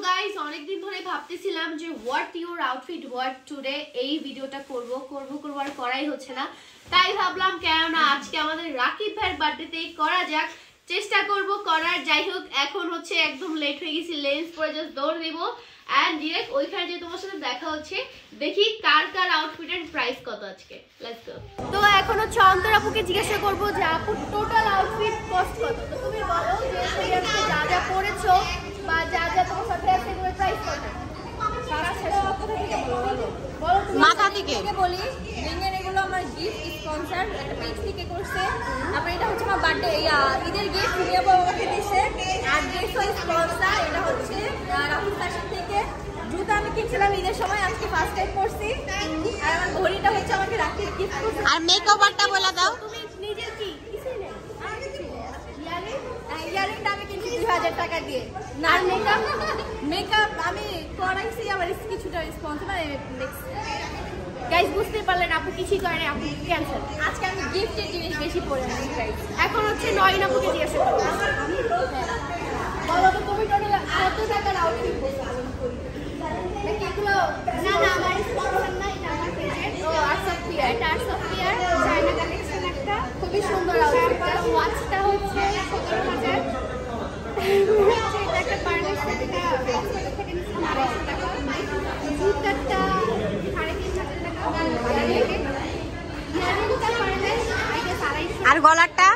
Guys অনেকদিন ধরে ভাবতেছিলাম যে what your outfit what today এই ভিডিওটা করব আর করাই হচ্ছে না, তাই ভাবলাম কেন না আজকে আমাদের রাকিব ভাইয়ের বার্থডেতে করা যাক, চেষ্টা করব করার। যাই হোক এখন হচ্ছে একদম লেট হয়ে গেছি, লেন্স পরে জাস্ট দৌড় দিব এন্ড ডিরেক্ট ওইখানে যে তোমার সাথে দেখা হচ্ছে, দেখি কার কার আউটফিটের প্রাইস কত আজকে। Let's go. তো এখন হচ্ছে অন্তর আপুকে জিজ্ঞাসা করব যে আপু টোটাল আউটফিট কস্ট কত, তো তুমি বলো যে তুমি আজকে যা যা পরেছো বা যা যা তোমার সাথে আছে এগুলোর প্রাইস কত। মাথা থেকে বলি, রিংয়ের এগুলো আমার গিফট স্পন্সর একটা পেজ থেকে করছে। তারপর এটা হচ্ছে আমার বার্থডে ঈদের গিফট প্রিয়া বাবাকে দিয়েছে। আর ড্রেসও স্পন্সর, এটা হচ্ছে রাহুল ফ্যাশন থেকে। জুতা আমি কিনছিলাম ঈদের সময়, আজকে ফার্স্ট টাইম পরছি। আর আমার ঘড়িটা হচ্ছে আমাকে রাখির গিফট করছে। আর মেকআপটা বলে দাও তুমি নিজে কি কিছুই নেই। ইয়ারিংটা আমি কিনছি 2000 টাকা দিয়ে। না মেকআপ আমি করাইছি, আবার কিছুটা স্পন্সর গাইস বুঝতে পারলেন আপু কিছুই করে না, আপু ক্যান্সেল। আজকে আমি গিফটের জিনিস বেশি পরে আনি গাইস। এখন হচ্ছে নয়ন আপুকে জিজ্ঞাসা করবো, বলো তো তুমি টোটাল কত টাকার আউটফিট করছো? নাকি এগুলো না না আমার স্পন্সর না, এটা আমার পেজের। ও আর্টস অফ পিয়ার, এটা arts of pier China collection, একটা খুবই সুন্দর আউটফিট। ওয়াচটা হচ্ছে 17,000। হচ্ছে এটা একটা পার্লার সেট, এটা অক্সফোর্ড থেকে নিচ্ছি 250 টাকা। জুতাটা 3,500 টাকা। ইয়ারিংটা পার্লার আই গেস 250। আর গলারটা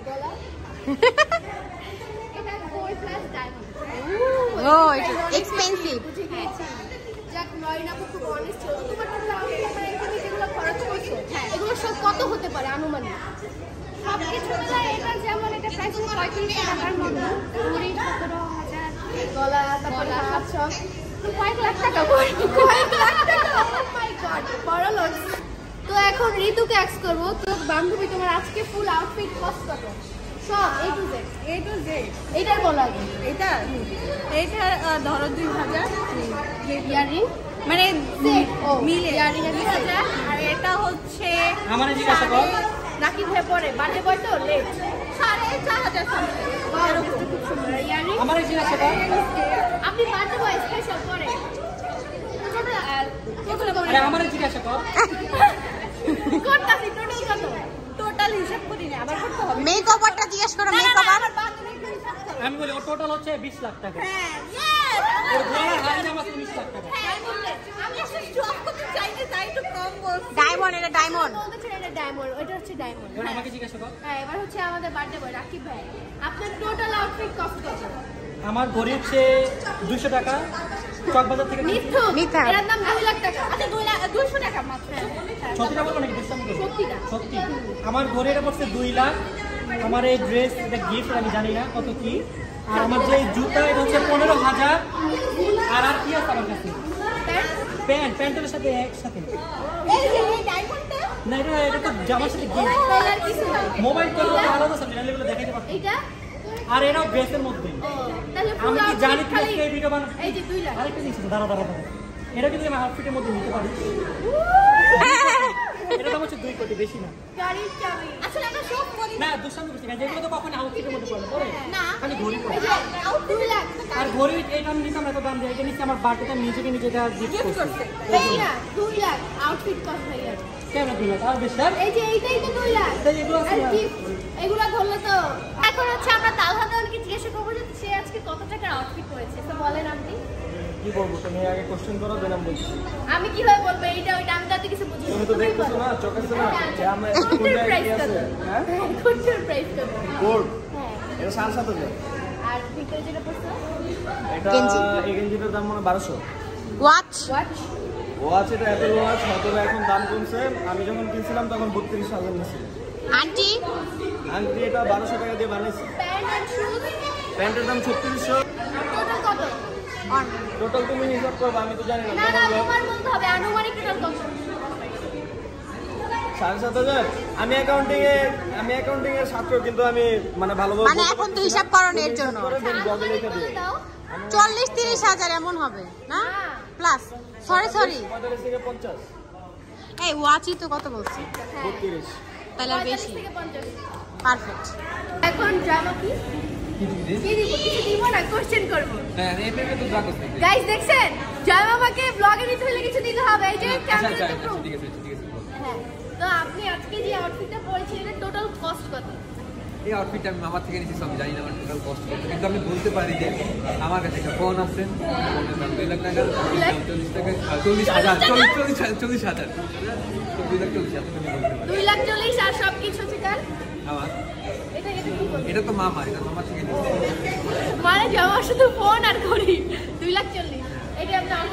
গলা এটা গোল্ড প্লাস ডায়মন্ড। ও এটা এক্সপেন্সিভ। বুঝে গিয়েছি। যাক নয়ন আপু খুব অনেস্ট ছিল। তোমার টোটাল আউটফিট মানে এখানে যেগুলো খরচ করছো এগুলো সব কত হতে পারে আনুমানিক? সব কিছু মিলাই এটা যেমন এটা প্রাইস 35 টাকার মতো, ঘড়ি 17,000, গলা তারপরে হাত সব কয়েক লাখ টাকা পড়ে। কয়েক লাখ টাকা, ও মাই গড, বড় লোক। তো এখন ঋতুকে অ্যাক্স করব, তো বান্ধবী তোমার আজকে ফুল আউটফিট কস্ট কত? সব A to Z এটার বলা আগে। এটা ধরো 2000 ইয়ারিং মানে মিলে ইয়ারিং এর 2000। আর এটা হচ্ছে আমার জিজ্ঞাসা কর রাকিব ভাই পরে বার্থডে বয় তো লেট 4,500 সামথিং। খুব সুন্দর ইয়ারিং। আমার জিজ্ঞাসা কর আপনি বার্থডে বয় স্পেশাল পরে আরে আমার জিজ্ঞাসা কর করতাছি টোটাল কত? টোটাল হিসাব করি না, আবার করতে হবে। মেকআপটা জিজ্ঞেস করো। মেকআপ আমি বলি ও টোটাল হচ্ছে 20 লাখ টাকা। হ্যাঁ ইয়েস ওর গলার হাড়ি জামা 19 লাখ টাকা। আমি আসলে জব করতে চাইতে চাই একটু কম বলছি। ডায়মন্ড, এটা ডায়মন্ড। এটা ডায়মন্ড, ওটা হচ্ছে ডায়মন্ড। এবার আমাকে জিজ্ঞাসা কর। হ্যাঁ এবার হচ্ছে আমাদের বার্থডে বয় রাকিব ভাই, আপনার টোটাল আউটফিট কস্ট কত? আমার ঘড়ি হচ্ছে 200 টাকা, চকবাজার থেকে মিথ্যু মিথ্যা। এর দাম 2 লাখ টাকা। আচ্ছা 200 টাকা মাত্র। সত্যি টাকা বলবো নাকি বিশ্রাম করবো? সত্যি না। সত্যি। আমার ঘড়ি এটা পড়ছে 2 লাখ। আমার এই ড্রেস এটা গিফট, আমি জানি না কত কি। আর আমার যে জুতা এটা হচ্ছে 15,000। আর কি আছে আমার কাছে? প্যান্টের সাথে একসাথে। এই যে এই ডায়মন্ডটা না এটা তো জামার সাথে গিফট। কালার কিছু নাই। মোবাইল তো আলাদা সামনে এগুলো দেখাইতে পারছি। এটা আর এটাও ড্রেসের মধ্যে। তাহলে আমি কি জানি তুমি খালি এই ভিডিও বানাচ্ছি? এই যে 2 লাখ। আরেকটা জিনিস দাঁড়া এটা কিন্তু আমি আউটফিটের মধ্যে নিতে পারি। এটা দাম হচ্ছে 2 কোটি, বেশি না। গাড়ির চাবি আসলে আমরা সব বলি না দুঃসান্ত করছি না, যেগুলো তো কখনো আউটফিটের মধ্যে পড়ে না। খালি ঘড়ি পরে। এই যে 2 লাখ আর ঘড়ি এইটা আমি নিতাম এত দাম দিয়ে, এটা নিচ্ছি আমার বার্থডেতে আমি নিজেকে নিজেটা গিফট করছি। এই না 2 লাখ আউটফিট কস্ট হয়ে গেছে। কেন 2 লাখ? আর বেশি আর এই যে এইটাই তো 2 লাখ। তাই এগুলো আছে আর না? কি এগুলা ধরলে তো এখন হচ্ছে আমরা তালহা দেওয়ানকে জিজ্ঞাসা করবো যে সে আজকে কত টাকার আউটফিট করেছে, তো বলেন আপনি। কি বলবো, তুমি আগে কোশ্চেন করো দেন আমি বলছি। আমি কিভাবে বলবো এইটা ওইটা, আমি তাতে কিছু বুঝি না। তুমি তো দেখতেছো না, চোখেছে না যে আমরা কোন কোনটার জায়গায় প্রাইস কি কত? আছে। হ্যাঁ কোনটার প্রাইস কত? কোড হ্যাঁ এটা 7,000। আর ভিতরে যেটা পড়ছে এটা এই গেঞ্জিটার দাম মনে 1200। ওয়াচ ওয়াচ ওয়াচ এটা অ্যাপেল ওয়াচ, হয়তো এখন দাম কমছে। আমি যখন কিনছিলাম তখন 32,000 নিছিল। আন্টি আংটি এটা 1200 টাকা দিয়ে বানাইছি। প্যান্ট আর শুজ প্যান্টের দাম 3600। টোটাল কত? টোটাল তুমি হিসাব করবে, আমি তো জানি না। না না তোমার বলতে হবে আনুমানিক টোটাল কত? 7,500। আমি অ্যাকাউন্টিং এর ছাত্র, কিন্তু আমি মানে ভালোভাবে মানে এখন তো হিসাব করো এর জন্য ব্লগে লিখে দিই। দাও 40-30 হাজার এমন হবে না? প্লাস সরি 45 থেকে 50। এই ওয়াচই তো কত বলছি, 32। তাহলে আর বেশি। 45 থেকে 50। পারফেক্ট। এখন জামা কি কি দিব কিছু দিব না কোশ্চেন করব হ্যাঁ এটা তো ব্লগ করতে গাইস দেখছেন জয় মামাকে ব্লগে নিতে হলে কিছু দিতে হবে এই যে ক্যামেরা তো ঠিক আছে হ্যাঁ তো আপনি আজকে যে আউটফিটটা পরেছেন এটা টোটাল কস্ট কত এই আউটফিটটা আমি মামা থেকে নিয়েছি সব জানি না আমার টোটাল কস্ট কত কিন্তু আমি বলতে পারি যে আমার কাছে একটা ফোন আছে ফোনের দাম 2 লাখ টাকা 40 টাকা 40,000 2 লাখ 40 আর সব কিছু চিকার আমার এটা কি বলবো এটা তো মামা এটা মামা থেকে নিয়েছি মানে জমা শুধু ফোন আর ঘড়ি 2 লাখ 40 এটা আপনার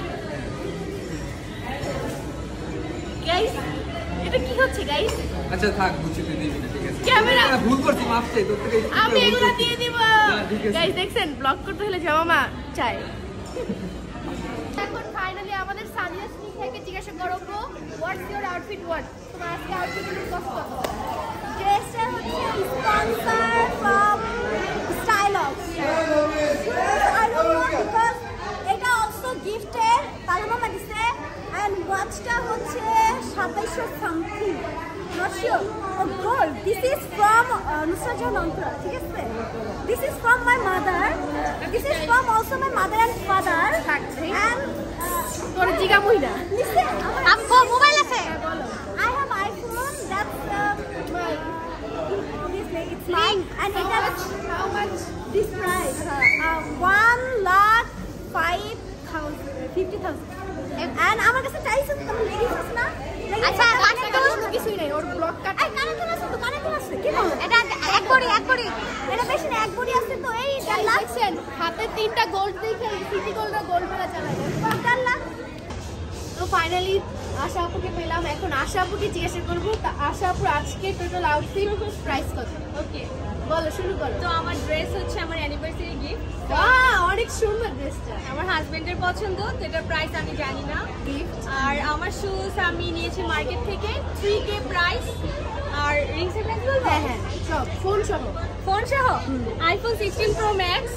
গাইস এটা কি হচ্ছে গাইস আচ্ছা থাক বুঝছি তুই দিবি না ঠিক আছে ক্যামেরা ভুল করছি মাফ চাই তোর থেকে আমি এগুলো দিয়ে দিব ঠিক আছে। গাইস দেখছেন ব্লগ করতে হলে জমা চাই এখন ফাইনালি আমাদের সানিয়া স্মিথ থেকে জিজ্ঞাসা করব হোয়াটস ইওর আউটফিট তোমার আজকে আউটফিটের কষ্ট কত ড্রেসটা হচ্ছে sponsor from Stylox I don't know because এটা অলসো গিফটের কালামামা দিছে এন্ড ওয়াচটা হচ্ছে 2700 something not sure gold this is from Nusrat Jahan Antara ঠিক আছে this is from my mother this is from also my mother and father and তোর জিগা মইনা নিচে আপু মোবাইল আছে I have iPhone. That's obviously it's mine. And it has how much this price. 1,50,000. And আমার কাছে চাইছে তো তুমি লেগিস আছে না? আচ্ছা কানে কিছুই নাই ওর ব্লগ কাট এই কানে তো আছে তো কানে তো আছে কি বল? এটা এক করি এটা বেশি না এক বডি আছে তো এই 1.5 লাখ দেখছেন হাতে তিনটা গোল্ড দেখে সিটি গোল্ডরা গোল্ড মেলা চালায় 1.5 লাখ তো ফাইনালি আশা আপুকে পেলাম এখন আশা আপুকে জিজ্ঞাসা করবো তা আশা আপুর আজকে টোটাল আউটফিট প্রাইস কত ওকে বলো শুরু করো তো আমার ড্রেস হচ্ছে আমার অ্যানিভার্সারি গিফট অনেক সুন্দর ড্রেসটা আমার হাজবেন্ডের পছন্দ তো এটার প্রাইস আমি জানি না আর আমার শুজ আমি নিয়েছি মার্কেট থেকে 3K প্রাইস আর রিং সেট বলবো হ্যাঁ হ্যাঁ সব ফোন সহ ফোন সহ আইফোন 16 প্রো ম্যাক্স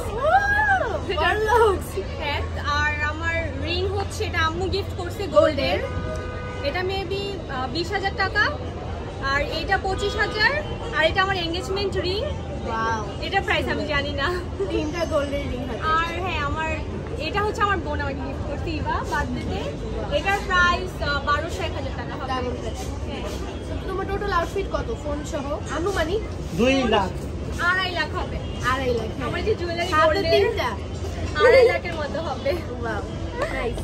হ্যাঁ আর আমার রিং হচ্ছে এটা আম্মু গিফট করছে গোল্ডের এটা মেবি 20,000 টাকা আর এটা 25,000 আর এটা আমার এনগেজমেন্ট রিং ওয়াও এটা প্রাইস আমি জানি না তিনটা গোল্ডের রিং আছে আর হ্যাঁ আমার এটা হচ্ছে আমার বোন আমাকে গিফট করছে ইভা বার্থডেতে এটার প্রাইস 1200-1000 টাকা হবে ডাবল প্রাইস হ্যাঁ তোমার টোটাল আউটফিট কত ফোন সহ আনুমানিক 2 লাখ 2.5 লাখ হবে 2.5 লাখ আমার যে জুয়েলারি হাতে গোল্ডের তিনটা 2.5 লাখের মতো হবে ওয়াও নাইস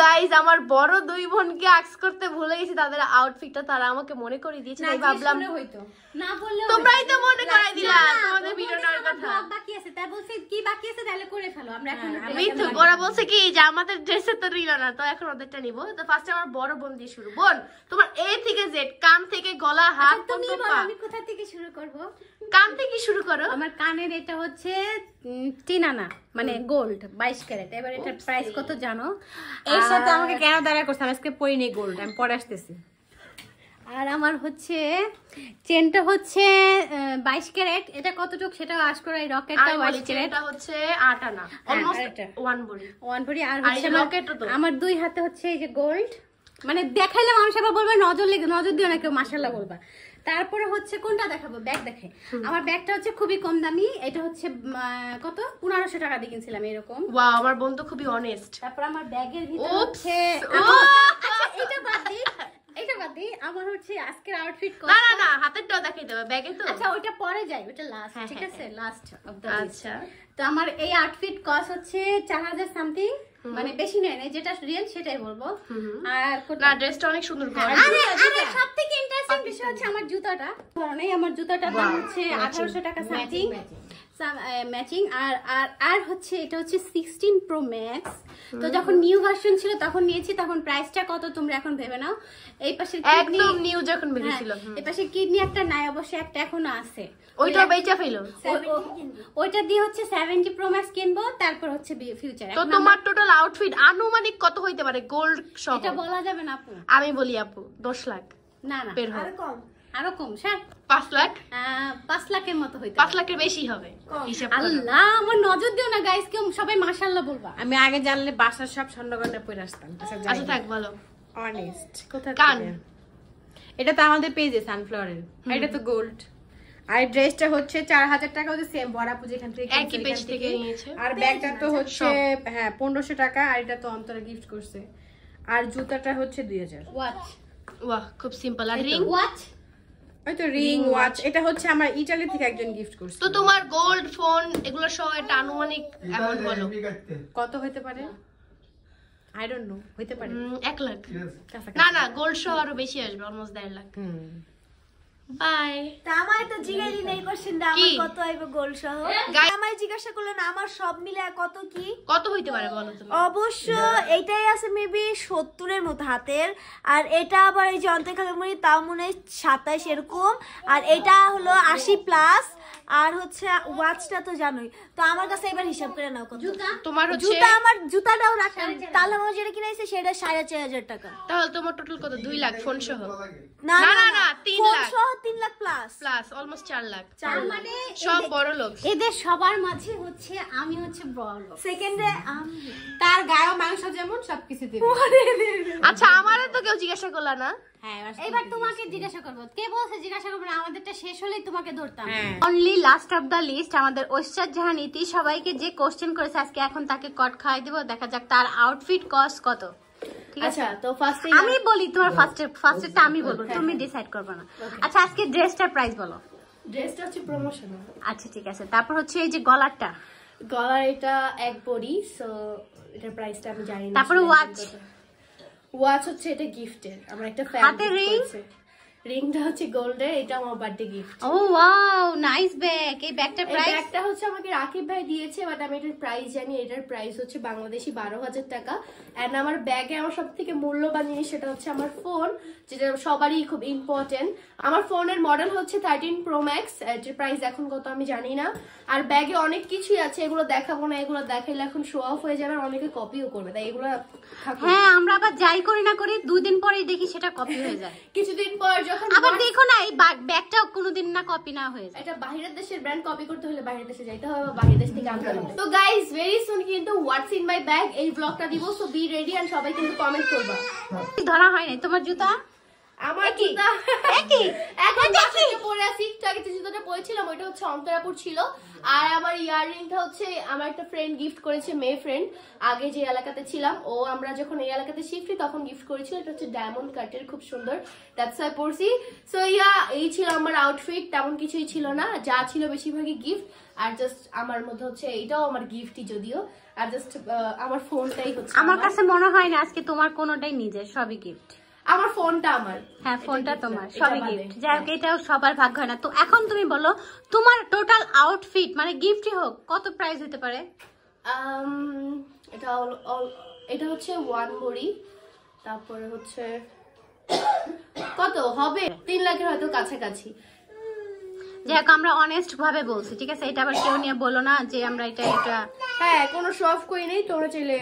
গাইস আমার বড় দুই বোনকে আক্স করতে ভুলে গেছি তাদের আউটফিটটা তারা আমাকে মনে করে দিয়েছে তাই ভাবলাম হয়তো না বললে তোমরাই তো মনে করাই দিলা তোমাদের ভিডিওটার কথা বাকি আছে তাই বলছি কি বাকি আছে তাহলে করে ফেলো আমরা এখন মিথু ওরা বলছে কি যে আমাদের ড্রেসে তো রিল না তো এখন ওদেরটা নিব তো ফার্স্টে আমার বড় বোন দিয়ে শুরু বোন তোমার এ থেকে জেড কান থেকে গলা হাত তুমি পর্যন্ত বলো পা। আমি কোথা থেকে শুরু করব কান থেকে শুরু করো আমার কানের এটা হচ্ছে 3 আনা মানে গোল্ড 22 ক্যারেট এবার এটার প্রাইস কত জানো এর সাথে আমাকে কেন দাঁড়া করছে আমি আজকে পরি নেই গোল্ড আমি পরে আসতেছি আর আমার হচ্ছে চেনটা হচ্ছে 22 ক্যারেট এটা কতটুকু সেটা আশ করে এই রকেটটা 22 ক্যারেট এটা হচ্ছে 8 আনা অলমোস্ট 1 বডি ওয়ান ভরি আর আর হচ্ছে এই যে লকেটও তো। আমার দুই হাতে হচ্ছে এই যে গোল্ড মানে দেখাইলাম আমি সবাই বলবে নজর দিও না কেউ মাশাআল্লাহ বলবা তারপরে হচ্ছে কোনটা দেখাবো ব্যাগ দেখাই আমার ব্যাগটা হচ্ছে খুবই কম দামি এটা হচ্ছে কত 1500 টাকা দিয়ে কিনছিলাম এরকম ওয়াও আমার বোন তো খুবই অনেস্ট তারপর আমার ব্যাগের ভিতরে Oops! হচ্ছে Oh! এটা বাদ দিই আমার হচ্ছে আজকের আউটফিট না না না হাতেরটাও দেখাই দেবে ব্যাগে তো আচ্ছা ওইটা পরে যাই ওটা লাস্ট হ্যাঁ, ঠিক হ্যাঁ, আছে লাস্ট অফ দা আচ্ছা তো আমার এই আউটফিট কস্ট হচ্ছে 4000 সামথিং মানে বেশি নেই না যেটা রিয়েল সেটাই বলবো আর না ড্রেসটা অনেক সুন্দর করে আরে সবথেকে ইন্টারেস্টিং বিষয় হচ্ছে আমার জুতাটা ধরুন এই আমার জুতাটার দাম হচ্ছে 1800 টাকা সামথিং ম্যাচিং আর হচ্ছে এটা হচ্ছে 16 প্রো ম্যাক্স তো যখন নিউ ভার্সন ছিল তখন নিয়েছি তখন প্রাইসটা কত তোমরা এখন ভেবে নাও এই পাশে একদম নিউ যখন বেরিয়েছিল এই পাশে কিডনি একটা নাই অবশ্য একটা এখনো আছে ওইটা বেচা ফেলো ওইটা দিয়ে হচ্ছে 70 প্রো ম্যাক্স কিনবো তারপর হচ্ছে ফিউচার তো তোমার টোটাল আউটফিট আনুমানিক কত হইতে পারে গোল্ড সহ এটা বলা যাবে না আপু আমি বলি আপু 10 লাখ না না বের হয় আরো কম স্যার 5 লাখ 5 লাখের মতো হইতে 5 লাখের বেশি হবে হিসাব করো। আল্লাহ আমার নজর দিও না গাইস কেউ সবাই মাশাআল্লাহ বলবা আমি আগে জানলে বাসার সব স্বর্ণগয়না পরে আসতাম আচ্ছা থাক বলো অনেস্ট কোথায় কান। এটা তো আমাদের পেজে সানফ্লাওয়ারের এটা তো গোল্ড আর ড্রেসটা হচ্ছে 4000 টাকা, হচ্ছে সেম বড়াপু যেখান থেকে একই কিনছে, পেজ এখান থেকে নিয়েছে। আর ব্যাগটা তো হচ্ছে হ্যাঁ 1500 টাকা, আর এটা তো অন্তরা গিফট করছে। আর জুতাটা হচ্ছে 2000। ওয়াচ, বাহ খুব সিম্পল। আর রিং, ওয়াচ, ওই তো রিং ওয়াচ, এটা হচ্ছে আমার ইতালি থেকে একজন গিফট করছে। তো তোমার গোল্ড ফোন এগুলো সহ একটা আনুমানিক অ্যামাউন্ট বলো কত হতে পারে? আই ডোন্ট নো, হতে পারে 1 লাখ। কাছাকাছি। না না, গোল্ড সহ আরো বেশি আসবে, অলমোস্ট 1.5 লাখ। বাই। তা আমার তো জিজ্ঞাসা নেই কোশ্চেনটা আমার কত আইবে গোল সহ। আমায় জিজ্ঞাসা করলো না আমার সব মিলে কত কি কত হইতে পারে বলো তুমি? অবশ্য এইটাই আছে মেবি 70 এর মতো হাতের, আর এটা আবার এই যে অন্তর্খালী তাও মনে হয় 27 এরকম, আর এটা হলো 80 প্লাস, আর হচ্ছে ওয়াচটা তো জানোই। তো আমার কাছে এবার হিসাব করে নাও কত। তোমার হচ্ছে জুতা, আমার জুতাটাও রাখেন তাহলে আমার যেটা কিনাইছে সেটা 4500 টাকা। তাহলে তোমার টোটাল কত? 2 লাখ ফোন সহ? না না, না না, না 3 ফোন লাখ সহ 3 lakh plus plus, almost 4 lakh. মানে সব বড় লোক। এদের সবার মাঝে হচ্ছে আমি হচ্ছে বড় লোক। সেকেন্ডে আমি তার গায়ে মাংস যেমন সবকিছু দিবে। আচ্ছা, আমারও তো কেউ জিজ্ঞাসা করলা না। হ্যাঁ, এবার তোমাকে জিজ্ঞাসা করবো, কে বলছে জিজ্ঞাসা করবো না, আমাদেরটা শেষ হলেই তোমাকে ধরতাম। Only last of the list আমাদের ঐশ্বর জাহান ইতি সবাইকে যে কোশ্চেন করেছে আজকে, এখন তাকে কট খাওয়াই দেবো। দেখা যাক তার আউটফিট কস্ট কত। ঠিক আছে, আচ্ছা, তো ফার্স্টে আমি বলি তোমার ফার্স্টটা আমি বলবো, তুমি ডিসাইড করবে না। আচ্ছা, আজকে ড্রেসটার প্রাইস বলো। ড্রেসটা হচ্ছে প্রমোশনাল। আচ্ছা ঠিক আছে, তারপর হচ্ছে এই যে গলারটা, গলার এটা 1 বডি, সো এটার প্রাইসটা আমি জানি না। তারপরে ওয়াচ, ওয়াচ হচ্ছে এটা গিফটের, আমার একটা ফ্যান হাতে ring? রিংটা হচ্ছে গোল্ডের, এটা আমার বার্থডে গিফট। ও ওয়াও নাইস ব্যাগ। এই ব্যাগটার এই প্রাইস? ব্যাগটা হচ্ছে আমাকে রাকিব ভাই দিয়েছে, বাট আমি এটার প্রাইস জানি। এটার প্রাইস হচ্ছে বাংলাদেশি 12,000 টাকা। এন্ড আমার ব্যাগে আমার সবথেকে মূল্যবান জিনিস সেটা হচ্ছে আমার ফোন, যেটা সবারই খুব ইম্পর্টেন্ট। আমার ফোনের মডেল হচ্ছে 13 Pro Max, এটার প্রাইস এখন কত আমি জানি না। আর ব্যাগে অনেক কিছুই আছে, এগুলো দেখাবো না, এগুলো দেখাইলে এখন শো অফ হয়ে যাবে, আর অনেকে কপিও করবে, তাই এগুলো থাকুক। হ্যাঁ, আমরা আবার যাই করি না করি 2 দিন পরেই দেখি সেটা কপি হয়ে যায়। কিছুদিন পর যখন আবার দেখো না এই ব্যাগটাও কোনোদিন না কপি না হয়ে যায়। এটা বাইরের দেশের ব্র্যান্ড, কপি করতে হলে বাইরের দেশে যাইতে হবে বা বাইরের দেশ থেকে আনতে হবে। তো গাইস, ভেরি সুন কিন্তু হোয়াটস ইন মাই ব্যাগ এই ব্লগটা দিব, সো বি রেডি, আর সবাই কিন্তু কমেন্ট করবা। ধরা হয় নাই তোমার জুতা? আমার জুতা একই এখন বাসায় পরে আছি, একটু আগে যে জুতাটা পরেছিলাম ওইটা হচ্ছে অন্তরাপুর ছিল। আর আমার ইয়াররিংটা হচ্ছে আমার একটা ফ্রেন্ড গিফট করেছে, মেয়ে ফ্রেন্ড, আগে যে এলাকাতে ছিলাম ও, আমরা যখন এই এলাকাতে শিফট হই তখন গিফট করেছিল। এটা হচ্ছে ডায়মন্ড কাটের, খুব সুন্দর, দ্যাটস ওয়াই পরছি। সো এই ছিল আমার আউটফিট, তেমন কিছুই ছিল না, যা ছিল বেশিরভাগই গিফট। আর জাস্ট আমার মধ্যে হচ্ছে এইটাও আমার গিফটই যদিও, আর জাস্ট আমার ফোনটাই হচ্ছে আমার কাছে মনে হয় না আজকে তোমার কোনোটাই নিজের, সবই গিফট। আমার ফোনটা আমার, হ্যাঁ ফোনটা এটা তোমার, gift, সবই এটা বাদে। গিফট। যাই হোক, এটাও সবার ভাগ্য হয় না। তো এখন তুমি বলো তোমার টোটাল আউটফিট মানে গিফটই হোক কত প্রাইস হতে পারে? এটা হচ্ছে 1 বড়ি, তারপরে হচ্ছে কত হবে 3 লাখের হয়তো কাছাকাছি। যাই হোক, আমরা অনেস্ট ভাবে বলছি, ঠিক আছে? এটা আবার কেউ নিয়ে বলো না যে আমরা এটা হ্যাঁ, কোনো শো অফ করি নেই, তোমরা চাইলে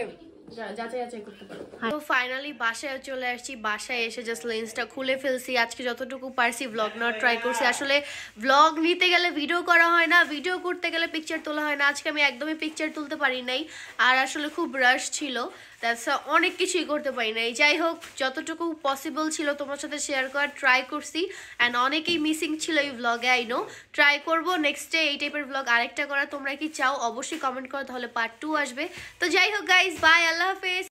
যাচাই করতে পারো। তো ফাইনালি বাসায় চলে আসছি, বাসায় এসে জাস্ট লেন্সটা খুলে ফেলছি। আজকে যতটুকু পারছি ব্লগ নেওয়ার ট্রাই করছি। আসলে ব্লগ নিতে গেলে ভিডিও করা হয় না, ভিডিও করতে গেলে পিকচার তোলা হয় না। আজকে আমি একদমই পিকচার তুলতে পারি নাই, আর আসলে খুব রাশ ছিল, অনেক কিছুই করতে পারি নাই। যাই হোক, যতটুকু পসিবল ছিল তোমার সাথে শেয়ার করার ট্রাই করছি। অ্যান্ড অনেকেই মিসিং ছিল এই ব্লগে, আই নো। ট্রাই করবো নেক্সট ডে এই টাইপের ব্লগ আরেকটা করা। তোমরা কি চাও অবশ্যই কমেন্ট করো, তাহলে পার্ট 2 আসবে। তো যাই হোক গাইজ, বাই, আল্লাহ হাফেজ।